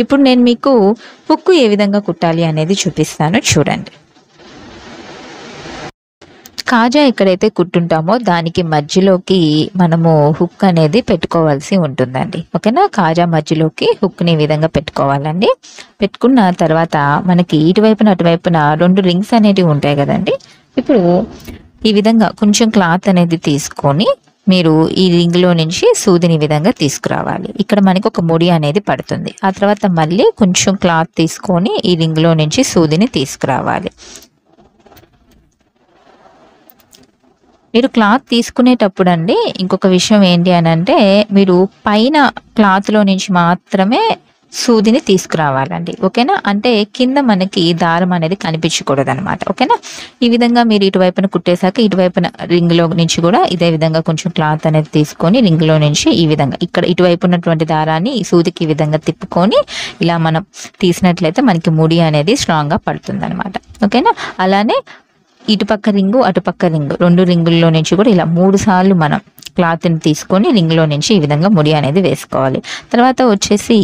ఇప్పుడు నేను మీకు హుక్ ఏ విధంగా కుట్టాలి అనేది చూపిస్తాను చూడండి. కాజా ఎక్కడైతే కుట్టుంటామో దానికి మధ్యలోకి మనము హుక్ అనేది పెట్టుకోవాల్సి ఉంటుందండి. ఓకేనా, కాజా మధ్యలోకి హుక్ని ఈ విధంగా పెట్టుకోవాలండి. పెట్టుకున్న తర్వాత మనకి ఇటువైపున అటువైపున 2 రింగ్స్ అనేటివి ఉంటాయి కదండి. ఇప్పుడు ఈ విధంగా కొంచెం క్లాత్ అనేది తీసుకొని మీరు ఈ రింగ్లో నుంచి సూదిని ఈ విధంగా తీసుకురావాలి. ఇక్కడ మనకి ఒక ముడి అనేది పడుతుంది. ఆ తర్వాత మళ్ళీ కొంచెం క్లాత్ తీసుకొని ఈ రింగ్లో నుంచి సూదిని తీసుకురావాలి. మీరు క్లాత్ తీసుకునేటప్పుడు అండి ఇంకొక విషయం ఏంటి అని అంటే, మీరు పైన క్లాత్లో నుంచి మాత్రమే సూదిని తీసుకురావాలండి. ఓకేనా, అంటే కింద మనకి దారం అనేది కనిపించకూడదు అనమాట. ఓకేనా, ఈ విధంగా మీరు ఇటువైపున కుట్టేశాక ఇటువైపున రింగ్లో నుంచి కూడా ఇదే విధంగా కొంచెం క్లాత్ అనేది తీసుకొని రింగ్లో నుంచి ఈ విధంగా ఇక్కడ ఇటువైపు ఉన్నటువంటి దారాన్ని ఈ సూదికి ఈ విధంగా తిప్పుకొని ఇలా మనం తీసినట్లయితే మనకి ముడి అనేది స్ట్రాంగ్గా పడుతుంది అనమాట. ఓకేనా, అలానే ఇటుపక్క రింగు అటుపక్క రింగు 2 రింగుల్లో నుంచి కూడా ఇలా 3 సార్లు మనం క్లాత్ని తీసుకొని రింగ్లో నుంచి ఈ విధంగా ముడి అనేది వేసుకోవాలి. తర్వాత వచ్చేసి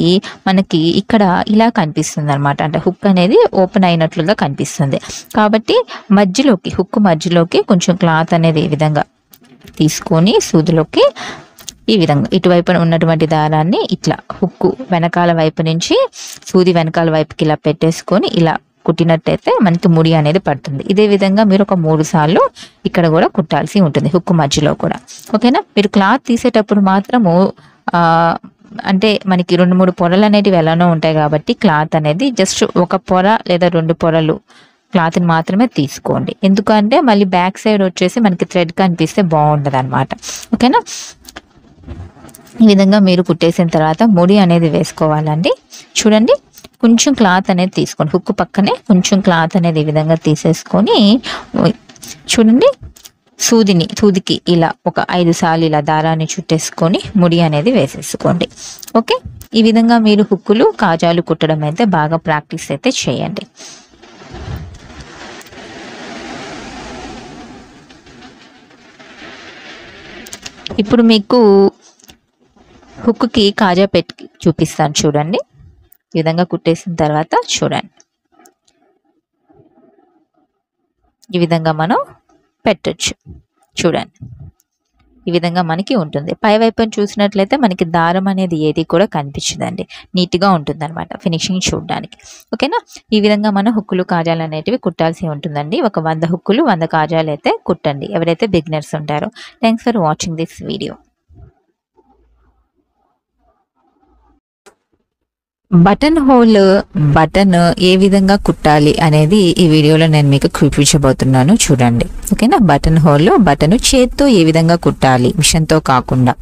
మనకి ఇక్కడ ఇలా కనిపిస్తుంది అనమాట, అంటే హుక్ అనేది ఓపెన్ అయినట్లుగా కనిపిస్తుంది. కాబట్టి మధ్యలోకి హుక్ మధ్యలోకి కొంచెం క్లాత్ అనేది ఈ విధంగా తీసుకొని సూదిలోకి ఈ విధంగా ఇటువైపున ఉన్నటువంటి దారాన్ని ఇట్లా హుక్ వెనకాల వైపు నుంచి సూది వెనకాల వైపుకి ఇలా పెట్టేసుకొని ఇలా కుట్టినట్టయితే మనకి ముడి అనేది పడుతుంది. ఇదే విధంగా మీరు ఒక 3 సార్లు ఇక్కడ కూడా కుట్టాల్సి ఉంటుంది హుక్ మధ్యలో కూడా. ఓకేనా, మీరు క్లాత్ తీసేటప్పుడు మాత్రము అంటే మనకి 2-3 పొరలు అనేటివి ఎలానో ఉంటాయి కాబట్టి క్లాత్ అనేది జస్ట్ ఒక పొర లేదా 2 పొరలు క్లాత్ని మాత్రమే తీసుకోండి. ఎందుకంటే మళ్ళీ బ్యాక్ సైడ్ వచ్చేసి మనకి థ్రెడ్ కనిపిస్తే బాగుండదు అనమాట. ఓకేనా, ఈ విధంగా మీరు కుట్టేసిన తర్వాత ముడి అనేది వేసుకోవాలండి. చూడండి, కొంచెం క్లాత్ అనేది తీసుకోండి, హుక్ పక్కనే కొంచెం క్లాత్ అనేది ఈ విధంగా తీసేసుకొని చూడండి సూదికి ఇలా ఒక 5 సార్లు ఇలా దారాన్ని చుట్టేసుకొని ముడి అనేది వేసేసుకోండి. ఓకే, ఈ విధంగా మీరు హుక్కులు కాజాలు కుట్టడం అయితే బాగా ప్రాక్టీస్ అయితే చేయండి. ఇప్పుడు మీకు హుక్కి కాజా పెట్టి చూపిస్తాను చూడండి. ఈ విధంగా కుట్టేసిన తర్వాత చూడండి, ఈ విధంగా మనం పెట్టొచ్చు. చూడండి, ఈ విధంగా మనకి ఉంటుంది. పై వైపున చూసినట్లయితే మనకి దారం అనేది ఏది కూడా కనిపించదండి, నీట్గా ఉంటుంది అనమాట ఫినిషింగ్ చూడడానికి. ఓకేనా, ఈ విధంగా మనం హుక్కులు కాజాలు అనేటివి కుట్టాల్సి ఉంటుందండి. ఒక 100 హుక్కులు 100 కాజాలు అయితే కుట్టండి ఎవరైతే బిగినర్స్ ఉంటారో. Thanks for watching this video. Button hole button ఏ విధంగా కుట్టాలి అనేది ఈ వీడియోలో నేను మీకు చూపించబోతున్నాను చూడండి. ఓకేనా, బటన్ హోల్ బటన్ చేత్తో ఏ విధంగా కుట్టాలి, మిషన్తో కాకుండా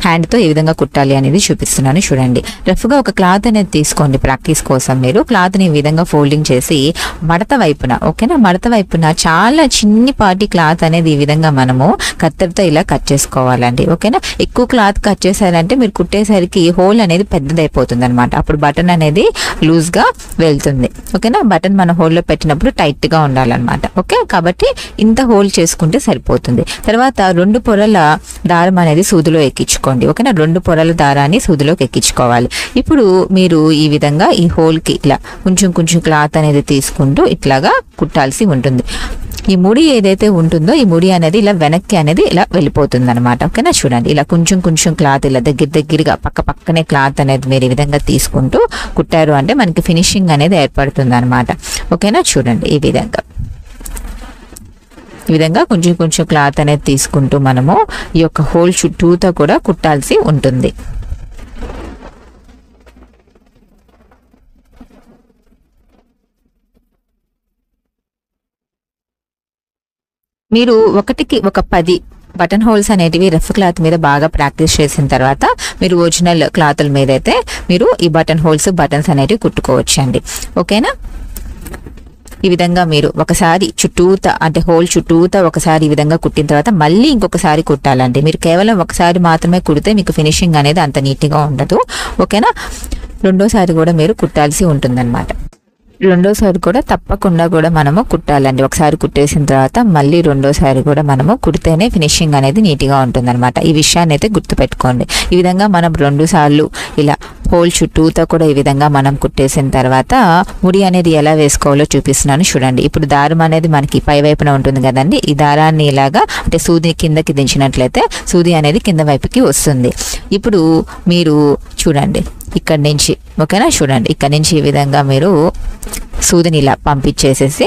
హ్యాండ్తో ఏ విధంగా కుట్టాలి అనేది చూపిస్తున్నాను చూడండి. రఫ్గా ఒక క్లాత్ అనేది తీసుకోండి. ప్రాక్టీస్ కోసం మీరు క్లాత్ని ఈ విధంగా ఫోల్డింగ్ చేసి మడత వైపున, ఓకేనా, మడత వైపున చాలా చిన్నిపాటి క్లాత్ అనేది ఈ విధంగా మనము కత్తెరతో ఇలా కట్ చేసుకోవాలండి. ఓకేనా, ఎక్కువ క్లాత్ కట్ చేశారంటే మీరు కుట్టేసరికి హోల్ అనేది పెద్దదైపోతుంది అనమాట. అప్పుడు బటన్ అనేది లూజ్ గా వెళ్తుంది. ఓకేనా, బటన్ మన హోల్లో పెట్టినప్పుడు టైట్ గా ఉండాలన్నమాట. ఓకే, కాబట్టి ఇంత హోల్ చేసుకుంటే సరిపోతుంది. తర్వాత 2 పొరల దారం అనేది సూదిలో ఎక్కించుకోండి. ఓకేనా, 2 పొరల దారాన్ని సూదిలోకి ఎక్కించుకోవాలి. ఇప్పుడు మీరు ఈ విధంగా ఈ హోల్ కి ఇలా కొంచెం కొంచెం క్లాత్ అనేది తీసుకుంటూ ఇట్లాగా కుట్టాల్సి ఉంటుంది. ఈ ముడి ఏదైతే ఉంటుందో ఈ ముడి అనేది ఇలా వెనక్కి అనేది ఇలా వెళ్ళిపోతుంది అనమాట. ఓకేనా, చూడండి, ఇలా కొంచెం కొంచెం క్లాత్ ఇలా దగ్గరగా పక్కనే క్లాత్ అనేది మీరు ఈ విధంగా తీసుకుంటూ కుట్టారు అంటే మనకి ఫినిషింగ్ అనేది ఏర్పడుతుంది అనమాట. ఓకేనా, చూడండి, ఈ విధంగా కొంచెం కొంచెం క్లాత్ అనేది తీసుకుంటూ మనము ఈ యొక్క హోల్ చుట్టూతో కూడా కుట్టాల్సి ఉంటుంది. మీరు ఒకటికి ఒక 10 బటన్ హోల్స్ అనేటివి రఫ్ క్లాత్ మీద బాగా ప్రాక్టీస్ చేసిన తర్వాత మీరు ఒరిజినల్ క్లాతుల మీద అయితే మీరు ఈ బటన్ హోల్స్ బటన్స్ అనేటివి కుట్టుకోవచ్చండి. ఓకేనా, ఈ విధంగా మీరు ఒకసారి చుట్టూతా అంటే హోల్ చుట్టూతా ఒకసారి ఈ విధంగా కుట్టిన తర్వాత మళ్ళీ ఇంకొకసారి కుట్టాలండి. మీరు కేవలం ఒకసారి మాత్రమే కుడితే మీకు ఫినిషింగ్ అనేది అంత నీట్గా ఉండదు. ఓకేనా, రెండోసారి కూడా మీరు కుట్టాల్సి ఉంటుందన్నమాట. రెండోసారి కూడా తప్పకుండా కూడా మనము కుట్టాలండి. ఒకసారి కుట్టేసిన తర్వాత మళ్ళీ రెండోసారి కూడా మనము కుడితేనే ఫినిషింగ్ అనేది నీట్గా ఉంటుందన్నమాట. ఈ విషయాన్ని అయితే గుర్తుపెట్టుకోండి. ఈ విధంగా మనం 2 సార్లు ఇలా హోల్ చుట్టూతో కూడా ఈ విధంగా మనం కుట్టేసిన తర్వాత ముడి అనేది ఎలా వేసుకోవాలో చూపిస్తున్నాను చూడండి. ఇప్పుడు దారం అనేది మనకి పై వైపున ఉంటుంది కదండి. ఈ దారాన్ని ఇలాగా అంటే సూది కిందకి దించినట్లయితే సూది అనేది కింద వైపుకి వస్తుంది. ఇప్పుడు మీరు చూడండి ఇక్కడి నుంచి, ఓకేనా, చూడండి ఇక్కడ నుంచి ఈ విధంగా మీరు సూదిని ఇలా పంపించేసేసి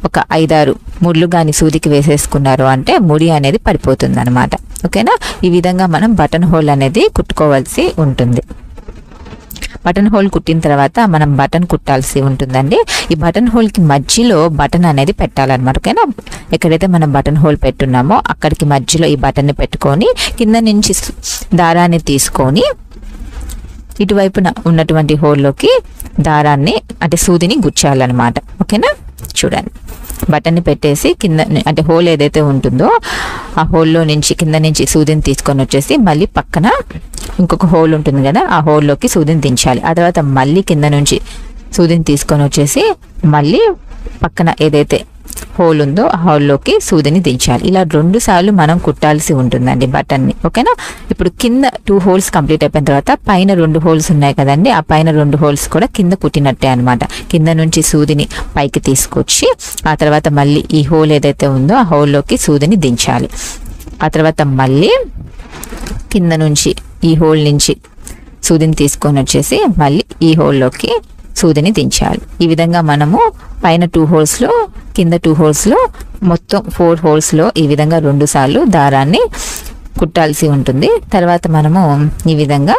ఒక 5-6 ముళ్ళు కానీ సూదికి వేసేసుకున్నారు అంటే ముడి అనేది పడిపోతుంది అనమాట. ఓకేనా, ఈ విధంగా మనం బటన్ హోల్ అనేది కుట్టుకోవాల్సి ఉంటుంది. బటన్ హోల్ కుట్టిన తర్వాత మనం బటన్ కుట్టాల్సి ఉంటుందండి. ఈ బటన్ హోల్కి మధ్యలో బటన్ అనేది పెట్టాలన్నమాట. ఓకేనా, ఎక్కడైతే మనం బటన్ హోల్ పెట్టున్నామో అక్కడికి మధ్యలో ఈ బటన్ని పెట్టుకొని కింద నుంచి దారాన్ని తీసుకొని ఇటువైపున ఉన్నటువంటి హోల్లోకి దారాన్ని అంటే సూదిని గుచ్చాలన్నమాట. ఓకేనా, చూడండి బటన్ని పెట్టేసి కింద అంటే హోల్ ఏదైతే ఉంటుందో ఆ హోల్లో నుంచి కింద నుంచి సూదిని తీసుకొని వచ్చేసి మళ్ళీ పక్కన ఇంకొక హోల్ ఉంటుంది కదా, ఆ హోల్లోకి సూదిని దించాలి. ఆ తర్వాత మళ్ళీ కింద నుంచి సూదిని తీసుకొని వచ్చేసి మళ్ళీ పక్కన ఏదైతే హోల్ ఉందో ఆ హోల్లోకి సూదిని దించాలి. ఇలా 2 సార్లు మనం కుట్టాల్సి ఉంటుందండి బటన్ని. ఓకేనా, ఇప్పుడు కింద 2 హోల్స్ కంప్లీట్ అయిపోయిన తర్వాత పైన 2 హోల్స్ ఉన్నాయి కదండి, ఆ పైన 2 హోల్స్ కూడా కింద కుట్టినట్టే అనమాట. కింద నుంచి సూదిని పైకి తీసుకొచ్చి ఆ తర్వాత మళ్ళీ ఈ హోల్ ఏదైతే ఉందో ఆ హోల్లోకి సూదిని దించాలి. ఆ తర్వాత మళ్ళీ కింద నుంచి ఈ హోల్ నుంచి సూదిని తీసుకొని వచ్చేసి మళ్ళీ ఈ హోల్లోకి సూదిని దించాలి. ఈ విధంగా మనము పైన 2 హోల్స్లో కింద 2 హోల్స్లో మొత్తం 4 హోల్స్లో ఈ విధంగా 2 సార్లు దారాన్ని కుట్టాల్సి ఉంటుంది. తర్వాత మనము ఈ విధంగా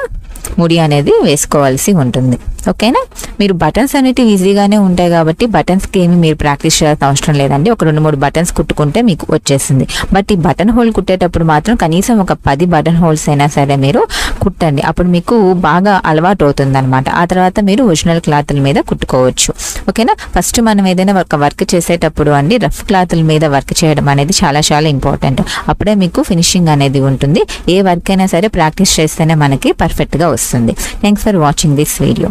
ముడి అనేది వేసుకోవాల్సి ఉంటుంది. ఓకేనా, మీరు బటన్స్ అనేవి ఈజీగానే ఉంటాయి కాబట్టి బటన్స్కి ఏమి మీరు ప్రాక్టీస్ చేయాల్సిన అవసరం లేదండి. ఒక 2-3 బటన్స్ కుట్టుకుంటే మీకు వచ్చేసింది. బట్ ఈ బటన్ హోల్ కుట్టేటప్పుడు మాత్రం కనీసం ఒక 10 బటన్ హోల్స్ అయినా సరే మీరు కుట్టండి. అప్పుడు మీకు బాగా అలవాటు అవుతుంది అనమాట. ఆ తర్వాత మీరు ఒరిజినల్ క్లాతుల మీద కుట్టుకోవచ్చు. ఓకేనా, ఫస్ట్ మనం ఏదైనా వర్క్ చేసేటప్పుడు అండి రఫ్ క్లాతుల మీద వర్క్ చేయడం అనేది చాలా చాలా ఇంపార్టెంట్. అప్పుడే మీకు ఫినిషింగ్ అనేది ఉంటుంది. ఏ వర్క్ అయినా సరే ప్రాక్టీస్ చేస్తేనే మనకి పర్ఫెక్ట్గా వస్తుంది. Thanks for watching this video.